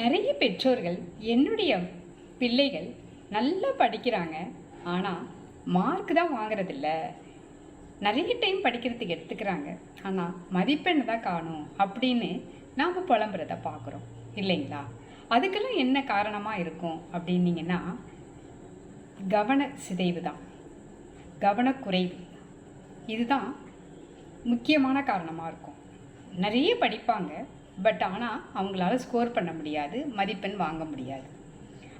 நிறைய பெற்றோர்கள் என்னுடைய பிள்ளைகள் நல்லா படிக்கிறாங்க, ஆனால் மார்க் தான் வாங்குறதில்ல. நிறைய டைம் படிக்கிறதுக்கு எடுத்துக்கிறாங்க, ஆனால் மதிப்பெண் தான் காணும் அப்படின்னு நாம் புலம்புறதை பார்க்குறோம் இல்லைங்களா? அதுக்கெல்லாம் என்ன காரணமாக இருக்கும் அப்படின்னீங்கன்னா, கவன சிதைவு தான், கவனக்குறைவு. இதுதான் முக்கியமான காரணமாக இருக்கும். நிறைய படிப்பாங்க, பட் ஆனால் அவங்களால ஸ்கோர் பண்ண முடியாது, மதிப்பெண் வாங்க முடியாது.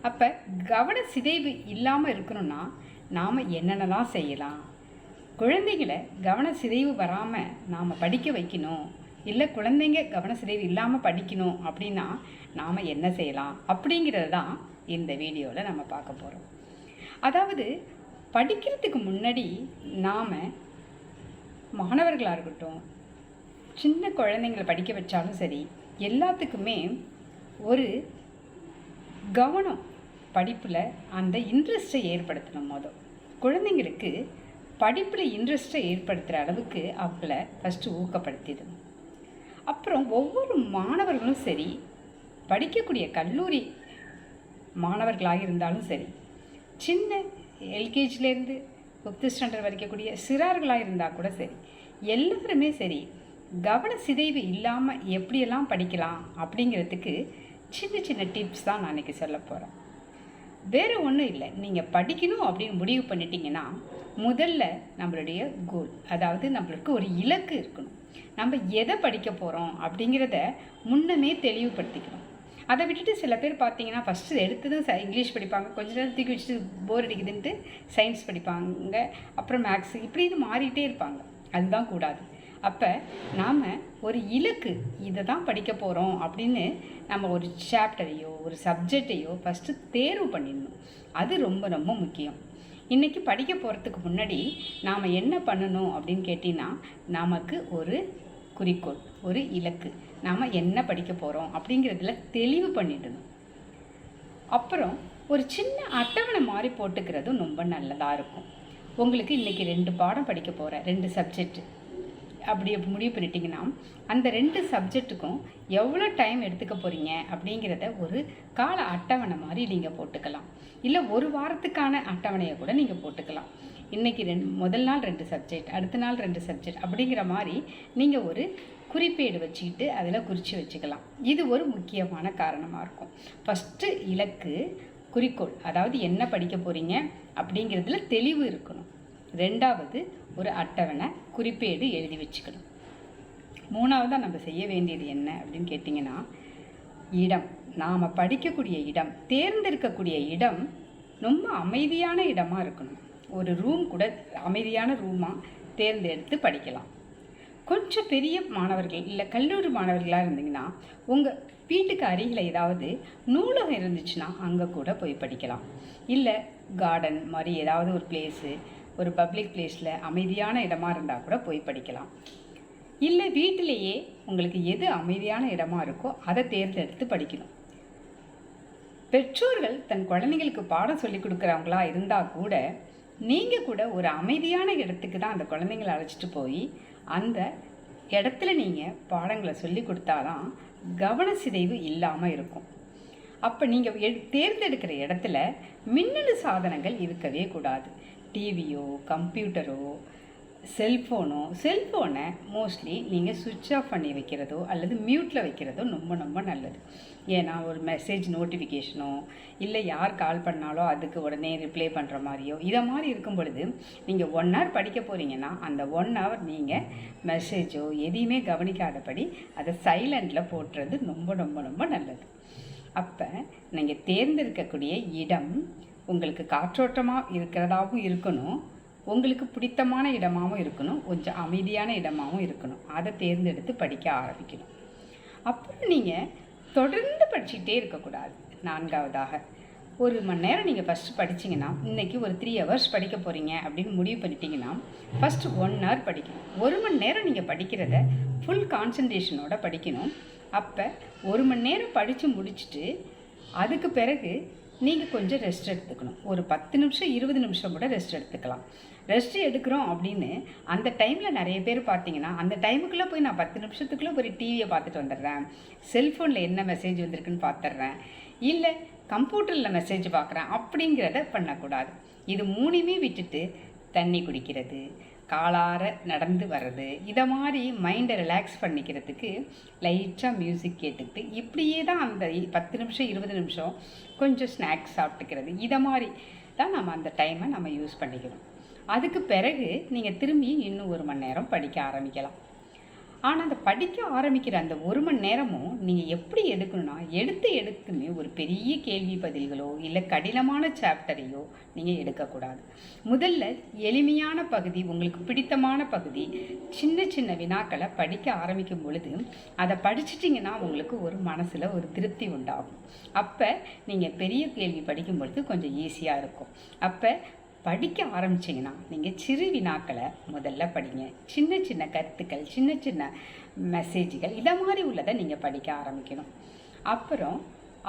அப்போ கவன சிதைவு இல்லாமல் இருக்கணும்னா நாம் என்னென்னலாம் செய்யலாம்? குழந்தைகளை கவன சிதைவு வராமல் நாம் படிக்க வைக்கணும், இல்லை குழந்தைங்க கவன சிதைவு இல்லாமல் படிக்கணும் அப்படின்னா நாம் என்ன செய்யலாம் அப்படிங்கிறது தான் இந்த வீடியோவில் நம்ம பார்க்க போகிறோம். அதாவது படிக்கிறதுக்கு முன்னாடி நாம் மாணவர்களாக இருக்கட்டும், சின்ன குழந்தைங்களை படிக்க வச்சாலும் சரி, எல்லாத்துக்குமே ஒரு கவனம், படிப்பில் அந்த இன்ட்ரெஸ்ட்டை ஏற்படுத்தணும். குழந்தைங்களுக்கு படிப்பில் இன்ட்ரெஸ்ட்டை ஏற்படுத்துகிற அளவுக்கு அவங்கள ஃபஸ்ட்டு ஊக்கப்படுத்திடணும். அப்புறம் ஒவ்வொரு மாணவர்களும் சரி, படிக்கக்கூடிய கல்லூரி மாணவர்களாக இருந்தாலும் சரி, சின்ன எல்கேஜிலேருந்து 5th ஸ்டாண்டர்ட் வரைக்கக்கூடிய சிறார்களாக இருந்தால் கூட சரி, எல்லாருமே சரி கவன சிதைவு இல்லாமல் எப்படியெல்லாம் படிக்கலாம் அப்படிங்கிறதுக்கு சின்ன சின்ன டிப்ஸ் தான் நான் இன்றைக்கி சொல்ல போகிறேன். வேறு ஒன்றும் இல்லை, நீங்கள் படிக்கணும் அப்படின்னு முடிவு பண்ணிட்டீங்கன்னா முதல்ல நம்மளுடைய கோல், அதாவது நம்மளுக்கு ஒரு இலக்கு இருக்கணும். நம்ம எதை படிக்க போகிறோம் அப்படிங்கிறத முன்னமே தெளிவுபடுத்திக்கணும். அதை விட்டுட்டு சில பேர் பார்த்தீங்கன்னா ஃபஸ்ட்டு எடுத்ததும் இங்கிலீஷ் படிப்பாங்க, கொஞ்ச நேரம் தூக்கி வச்சுட்டு போர் அடிக்குதுன்ட்டு சயின்ஸ் படிப்பாங்க, அப்புறம் மேக்ஸ், இப்படின்னு மாறிட்டே இருப்பாங்க. அதுதான் கூடாது. அப்போ நாம் ஒரு இலக்கு, இதை தான் படிக்க போகிறோம் அப்படின்னு நம்ம ஒரு சாப்டரையோ ஒரு சப்ஜெக்டையோ ஃபஸ்ட்டு தேர்வு பண்ணிடணும். அது ரொம்ப ரொம்ப முக்கியம். இன்றைக்கி படிக்க போகிறதுக்கு முன்னாடி நாம் என்ன பண்ணணும் அப்படின்னு கேட்டிங்கன்னா, நமக்கு ஒரு குறிக்கோள், ஒரு இலக்கு, நாம் என்ன படிக்க போகிறோம் அப்படிங்கிறதுல தெளிவு பண்ணிடணும். அப்புறம் ஒரு சின்ன அட்டவணை மாதிரி போட்டுக்கிறதும் ரொம்ப நல்லதாக இருக்கும். உங்களுக்கு இன்றைக்கி 2 பாடம் படிக்க போகிற 2 சப்ஜெக்ட் அப்படி முடிவு பண்ணிட்டீங்கன்னா, அந்த 2 சப்ஜெக்ட்டுக்கும் எவ்வளோ டைம் எடுத்துக்க போகிறீங்க அப்படிங்கிறத ஒரு கால அட்டவணை மாதிரி நீங்கள் போட்டுக்கலாம். இல்லை ஒரு வாரத்துக்கான அட்டவணையை கூட நீங்கள் போட்டுக்கலாம். இன்றைக்கி முதல் நாள் 2 சப்ஜெக்ட், அடுத்த நாள் 2 சப்ஜெக்ட் அப்படிங்கிற மாதிரி நீங்கள் ஒரு குறிப்பேடு வச்சுக்கிட்டு அதில் குறித்து வச்சுக்கலாம். இது ஒரு முக்கியமான காரணமாக இருக்கும். ஃபஸ்ட்டு இலக்கு, குறிக்கோள், அதாவது என்ன படிக்க போகிறீங்க அப்படிங்கிறதுல தெளிவு இருக்கணும். 2வது ஒரு அட்டவணை, குறிப்பேடு எழுதி வச்சுக்கணும். 3வதாக நம்ம செய்ய வேண்டியது என்ன அப்படின்னு கேட்டிங்கன்னா, இடம். நாம் படிக்கக்கூடிய இடம், தேர்ந்தெடுக்கக்கூடிய இடம் ரொம்ப அமைதியான இடமாக இருக்கணும். ஒரு ரூம் கூட அமைதியான ரூமாக தேர்ந்தெடுத்து படிக்கலாம். கொஞ்சம் பெரிய மாணவர்கள் இல்லை கல்லூரி மாணவர்களாக இருந்தீங்கன்னா, உங்கள் வீட்டுக்கு அருகில் ஏதாவது நூலகம் இருந்துச்சுன்னா அங்கே கூட போய் படிக்கலாம். இல்லை கார்டன் மாதிரி ஏதாவது ஒரு பிளேஸு, ஒரு பப்ளிக் பிளேஸில் அமைதியான இடமா இருந்தால் கூட போய் படிக்கலாம். இல்லை வீட்டிலேயே உங்களுக்கு எது அமைதியான இடமா இருக்கோ அதை தேர்ந்தெடுத்து படிக்கணும். பெற்றோர்கள் தன் குழந்தைங்களுக்கு பாடம் சொல்லி கொடுக்குறவங்களா இருந்தால் கூட நீங்கள் கூட ஒரு அமைதியான இடத்துக்கு தான் அந்த குழந்தைங்களை அழைச்சிட்டு போய் அந்த இடத்துல நீங்கள் பாடங்களை சொல்லி கொடுத்தாதான் கவன சிதைவு இல்லாமல் இருக்கும். அப்போ நீங்கள் தேர்ந்தெடுக்கிற இடத்துல மின்னணு சாதனங்கள் இருக்கவே கூடாது. டிவியோ கம்ப்யூட்டரோ செல்ஃபோனை மோஸ்ட்லி நீங்கள் சுவிட்ச் ஆஃப் பண்ணி வைக்கிறதோ அல்லது மியூட்டில் வைக்கிறதோ ரொம்ப ரொம்ப நல்லது. ஏன்னா ஒரு மெசேஜ் நோட்டிஃபிகேஷனோ இல்லை யார் கால் பண்ணாலோ அதுக்கு உடனே ரிப்ளை பண்ணுற மாதிரியோ இதை மாதிரி இருக்கும் பொழுது நீங்கள் 1 hour படிக்க போகிறீங்கன்னா அந்த 1 hour நீங்கள் மெசேஜோ எதையுமே கவனிக்காதபடி அதை சைலண்டில் போட்டுறது ரொம்ப ரொம்ப ரொம்ப நல்லது. அப்போ நீங்கள் தேர்ந்தெடுக்கக்கூடிய இடம் உங்களுக்கு காற்றோட்டமாக இருக்கிறதாகவும் இருக்கணும், உங்களுக்கு பிடித்தமான இடமாகவும் இருக்கணும், கொஞ்சம் அமைதியான இடமாகவும் இருக்கணும். அதை தேர்ந்தெடுத்து படிக்க ஆரம்பிக்கணும். அப்புறம் நீங்கள் தொடர்ந்து படிச்சுக்கிட்டே இருக்கக்கூடாது. 4வதாக 1 மணி நேரம் நீங்கள் ஃபஸ்ட்டு படிச்சிங்கன்னா, இன்றைக்கி ஒரு 3 hours படிக்க போகிறீங்க அப்படின்னு முடிவு பண்ணிட்டீங்கன்னா ஃபஸ்ட்டு 1 hour படிக்கணும். 1 மணி நேரம் நீங்கள் படிக்கிறத ஃபுல் கான்சன்ட்ரேஷனோட படிக்கணும். அப்போ 1 மணி நேரம் படித்து முடிச்சுட்டு அதுக்கு பிறகு நீங்கள் கொஞ்சம் ரெஸ்ட் எடுத்துக்கணும். ஒரு 10 நிமிஷம் 20 நிமிஷம் கூட ரெஸ்ட் எடுத்துக்கலாம். ரெஸ்ட் எடுக்கிறோம் அப்படின்னு அந்த டைமில் நிறைய பேர் பார்த்தீங்கன்னா, அந்த டைமுக்குள்ளே போய் நான் 10 நிமிஷத்துக்குள்ளே ஒரு டிவியை பார்த்துட்டு வந்துடுறேன், செல்ஃபோனில் என்ன மெசேஜ் வந்திருக்குன்னு பார்த்துட்றேன், இல்லை கம்ப்யூட்டரில் மெசேஜ் பார்க்குறேன் அப்படிங்கிறத பண்ணக்கூடாது. இது மூணுமே விட்டுட்டு தண்ணி குடிக்கிறது, காலார நடந்து வர்றது, இதை மாதிரி மைண்டை ரிலாக்ஸ் பண்ணிக்கிறதுக்கு லைட்டாக மியூசிக் கேட்டுக்கிட்டு இப்படியே தான் அந்த 10 நிமிஷம் 20 நிமிஷம் கொஞ்சம் ஸ்நாக்ஸ் சாப்பிட்டுக்கிறது, இதை மாதிரி தான் நம்ம அந்த டைமை நம்ம யூஸ் பண்ணிக்கணும். அதுக்கு பிறகு நீங்கள் திரும்பி இன்னும் 1 மணி நேரம் படிக்க ஆரம்பிக்கலாம். ஆனால் அந்த படிக்க ஆரம்பிக்கிற அந்த 1 மணி நேரமும் நீங்கள் எப்படி எடுக்கணும்னா, எடுத்துமே ஒரு பெரிய கேள்வி பதில்களோ இல்லை கடினமான சாப்டரையோ நீங்கள் எடுக்கக்கூடாது. முதல்ல எளிமையான பகுதி, உங்களுக்கு பிடித்தமான பகுதி, சின்ன சின்ன வினாக்களை படிக்க ஆரம்பிக்கும் பொழுது அதை படிச்சிட்டிங்கன்னா உங்களுக்கு ஒரு மனசில் ஒரு திருப்தி உண்டாகும். அப்போ நீங்கள் பெரிய கேள்வி படிக்கும் பொழுது கொஞ்சம் ஈஸியாக இருக்கும். அப்போ படிக்க ஆரம்பிச்சிங்கன்னா நீங்கள் சிறு வினாக்களை முதல்ல படிங்க. சின்ன சின்ன கருத்துக்கள், சின்ன சின்ன மெசேஜ்கள், இதை மாதிரி உள்ளதை நீங்கள் படிக்க ஆரம்பிக்கணும். அப்புறம்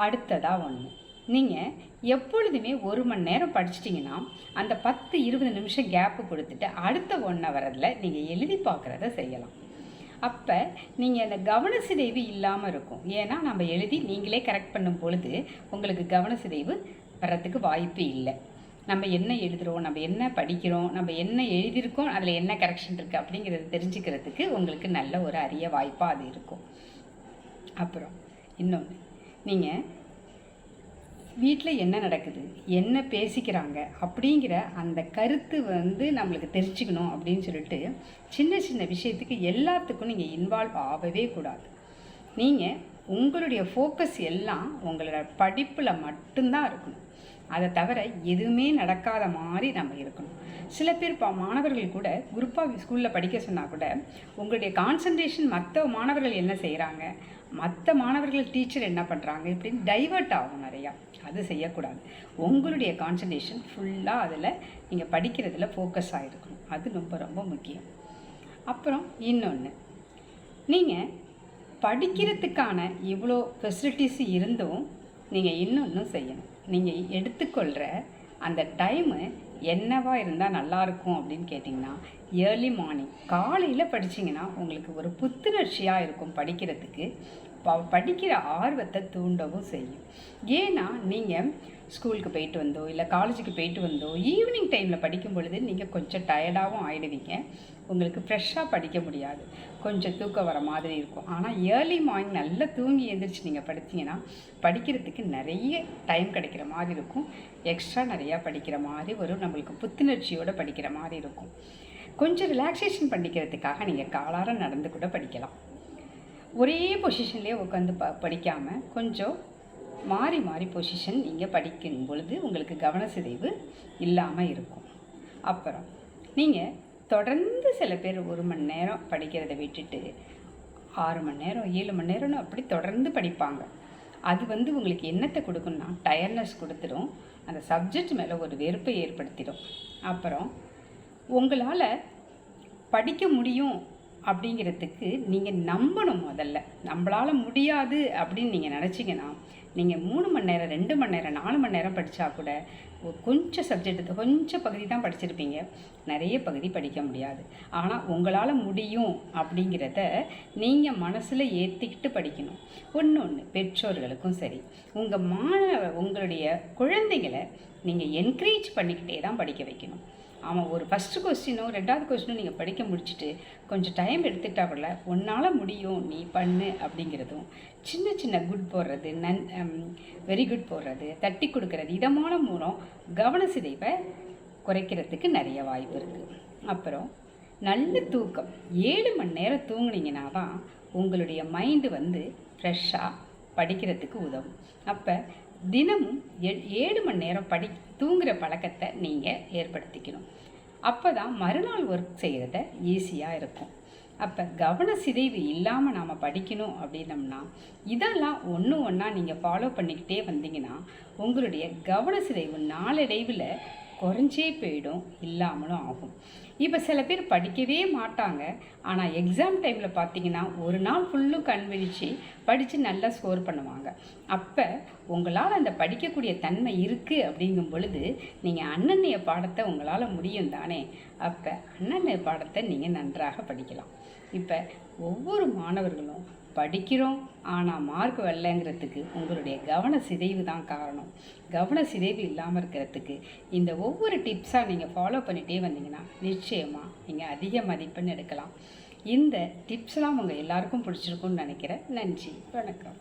அடுத்ததாக ஒன்று, நீங்கள் எப்பொழுதுமே 1 மணி நேரம் படிச்சிட்டிங்கன்னா அந்த 10-20 நிமிஷம் கேப்பு கொடுத்துட்டு அடுத்த 1 ஹவரில் நீங்கள் எழுதி பார்க்குறத செய்யலாம். அப்போ நீங்கள் அந்த கவனச்சிதைவு இல்லாமல் இருக்கும். ஏன்னா நம்ம எழுதி நீங்களே கரெக்ட் பண்ணும் பொழுது உங்களுக்கு கவனச்சிதைவு வர்றதுக்கு வாய்ப்பு இல்லை. நம்ம என்ன எழுதுகிறோம், நம்ம என்ன படிக்கிறோம், நம்ம என்ன எழுதியிருக்கோம், அதில் என்ன கரெக்ஷன் இருக்குது அப்படிங்கிறது தெரிஞ்சுக்கிறதுக்கு உங்களுக்கு நல்ல ஒரு அரிய வாய்ப்பாக அது இருக்கும். அப்புறம் இன்னொன்று, நீங்கள் வீட்டில் என்ன நடக்குது, என்ன பேசிக்கிறாங்க அப்படிங்கிற அந்த கருத்து நம்மளுக்கு தெரிஞ்சுக்கணும் அப்படின்னு சொல்லிட்டு சின்ன சின்ன விஷயத்துக்கு எல்லாத்துக்கும் நீங்கள் இன்வால்வ் ஆகவே கூடாது. நீங்கள் உங்களுடைய ஃபோக்கஸ் எல்லாம் உங்களோட படிப்பில் மட்டும்தான் இருக்கணும். அதை தவிர எதுவுமே நடக்காத மாதிரி நம்ம இருக்கணும். சில பேர் மாணவர்கள் கூட குரூப்பாக ஸ்கூலில் படிக்க சொன்னால் கூட உங்களுடைய கான்சன்ட்ரேஷன் மற்ற மாணவர்கள் என்ன செய்கிறாங்க, மற்ற மாணவர்கள் டீச்சர் என்ன பண்ணுறாங்க இப்படின்னு டைவர்ட் ஆகும் நிறையா. அது செய்யக்கூடாது. உங்களுடைய கான்சன்ட்ரேஷன் ஃபுல்லாக அதில் நீங்கள் படிக்கிறதுல ஃபோக்கஸ் ஆகிருக்கணும். அது ரொம்ப ரொம்ப முக்கியம். அப்புறம் இன்னொன்று, நீங்கள் படிக்கிறதுக்கான இவ்வளோ ஃபெசிலிட்டிஸ் இருந்தும் நீங்கள் இன்னொன்றும் செய்யணும். நீங்கள் எடுத்துக்கொள்கிற அந்த டைமு என்னவா இருந்தால் நல்லாயிருக்கும் அப்படின்னு கேட்டிங்கன்னா, ஏர்லி மார்னிங் காலையில் படிச்சிங்கன்னா உங்களுக்கு ஒரு புத்துணர்ச்சியாக இருக்கும். படிக்கிறதுக்கு படிக்கிற ஆர்வத்தை தூண்டவும் செய்யும். ஏன்னா நீங்கள் ஸ்கூலுக்கு போயிட்டு வந்தோ இல்லை காலேஜுக்கு போயிட்டு வந்தோ ஈவினிங் டைமில் படிக்கும் பொழுது நீங்கள் கொஞ்சம் டயர்டாகவும் ஆகிடுவீங்க. உங்களுக்கு ஃப்ரெஷ்ஷாக படிக்க முடியாது, கொஞ்சம் தூக்கம் வர மாதிரி இருக்கும். ஆனால் ஏர்லி மார்னிங் நல்லா தூங்கி எழுந்திரிச்சு நீங்கள் படித்தீங்கன்னா படிக்கிறதுக்கு நிறைய டைம் கிடைக்கிற மாதிரி இருக்கும். எக்ஸ்ட்ரா நிறையா படிக்கிற மாதிரி நம்மளுக்கு புத்துணர்ச்சியோடு படிக்கிற மாதிரி இருக்கும். கொஞ்சம் ரிலாக்ஸேஷன் பண்ணிக்கிறதுக்காக நீங்கள் காலார நடந்து கூட படிக்கலாம். ஒரே பொசிஷன்லேயே உட்காந்து படிக்காமல் கொஞ்சம் மாறி மாறி பொசிஷன் நீங்கள் படிக்கும் பொழுது உங்களுக்கு கவனச்சிதைவு இல்லாமல் இருக்கும். அப்புறம் நீங்கள் தொடர்ந்து சில பேர் 1 மணி நேரம் படிக்கிறத விட்டுட்டு 6 மணி நேரம் 7 மணி நேரம்னு அப்படி தொடர்ந்து படிப்பாங்க. அது உங்களுக்கு என்னத்தை கொடுக்குன்னா டயர்னஸ் கொடுத்துடும், அந்த சப்ஜெக்ட் மேலே ஒரு வெறுப்பை ஏற்படுத்திடும். அப்புறம் உங்களால் படிக்க முடியும் அப்படிங்கிறதுக்கு நீங்கள் நம்பணும். முதல்ல நம்மளால் முடியாது அப்படின்னு நீங்கள் நினச்சிங்கன்னா நீங்கள் 3 மணி நேரம் 2 மணி நேரம் 4 மணி நேரம் படித்தா கூட கொஞ்சம் சப்ஜெக்ட் கொஞ்சம் பகுதி தான் படிச்சிருப்பீங்க, நிறைய பகுதி படிக்க முடியாது. ஆனால் உங்களால் முடியும் அப்படிங்கிறத நீங்கள் மனசில் ஏற்றிக்கிட்டு படிக்கணும். ஒன்று பெற்றோர்களுக்கும் சரி, உங்களுடைய குழந்தைங்களை நீங்கள் என்கரேஜ் பண்ணிக்கிட்டே தான் படிக்க வைக்கணும். அவன் ஒரு ஃபஸ்ட்டு கொஸ்டினோ 2வது கொஸ்டினோ நீங்கள் படிக்க முடிச்சுட்டு கொஞ்சம் டைம் எடுத்துக்கிட்டா கூட உன்னால் முடியும் நீ பண்ணு அப்படிங்கிறதும், சின்ன சின்ன குட் போடுறது, வெரி குட் போடுறது, தட்டி கொடுக்கறது, இதமான மூலம் கவனச்சிதைவை குறைக்கிறதுக்கு நிறைய வாய்ப்பு இருக்குது. அப்புறம் நல்ல தூக்கம், 7 மணி நேரம் தூங்குனீங்கன்னா தான் உங்களுடைய மைண்டு ஃப்ரெஷ்ஷாக படிக்கிறதுக்கு உதவும். அப்போ தினமும் 7 மணி நேரம் தூங்குகிற பழக்கத்தை நீங்கள் ஏற்படுத்திக்கணும். அப்போ தான் மறுநாள் ஒர்க் செய்கிறத ஈஸியாக இருக்கும். அப்போ கவனச்சிதைவு இல்லாமல் நாம் படிக்கணும் அப்படின்னம்னா இதெல்லாம் ஒன்றா நீங்கள் ஃபாலோ பண்ணிக்கிட்டே வந்தீங்கன்னா உங்களுடைய கவனச்சிதைவு நாளடைவில் குறைஞ்சே போயிடும், இல்லாமலும் ஆகும். இப்போ சில பேர் படிக்கவே மாட்டாங்க, ஆனால் எக்ஸாம் டைமில் பார்த்தீங்கன்னா ஒரு நாள் ஃபுல்லும் கண் விழிச்சு படித்து நல்லா ஸ்கோர் பண்ணுவாங்க. அப்போ உங்களால் அந்த படிக்கக்கூடிய தன்மை இருக்குது அப்படிங்கும் பொழுது நீங்கள் அன்னன்னைய பாடத்தை உங்களால் முடியும் தானே. அப்போ அன்னன்னைய பாடத்தை நீங்கள் நன்றாக படிக்கலாம். இப்போ ஒவ்வொரு மாணவர்களும் படிக்கிறோம் ஆனால் மார்க் வரலைங்கிறதுக்கு உங்களுடைய கவன சிதைவு தான் காரணம். கவன சிதைவு இல்லாமல் இருக்கிறதுக்கு இந்த ஒவ்வொரு டிப்ஸாக நீங்கள் ஃபாலோ பண்ணிகிட்டே வந்தீங்கன்னா நிச்சயமாக நீங்கள் அதிக மதிப்பெண் எடுக்கலாம். இந்த டிப்ஸ்லாம் உங்கள் எல்லாருக்கும் பிடிச்சிருக்குன்னு நினைக்கிறேன். நன்றி, வணக்கம்.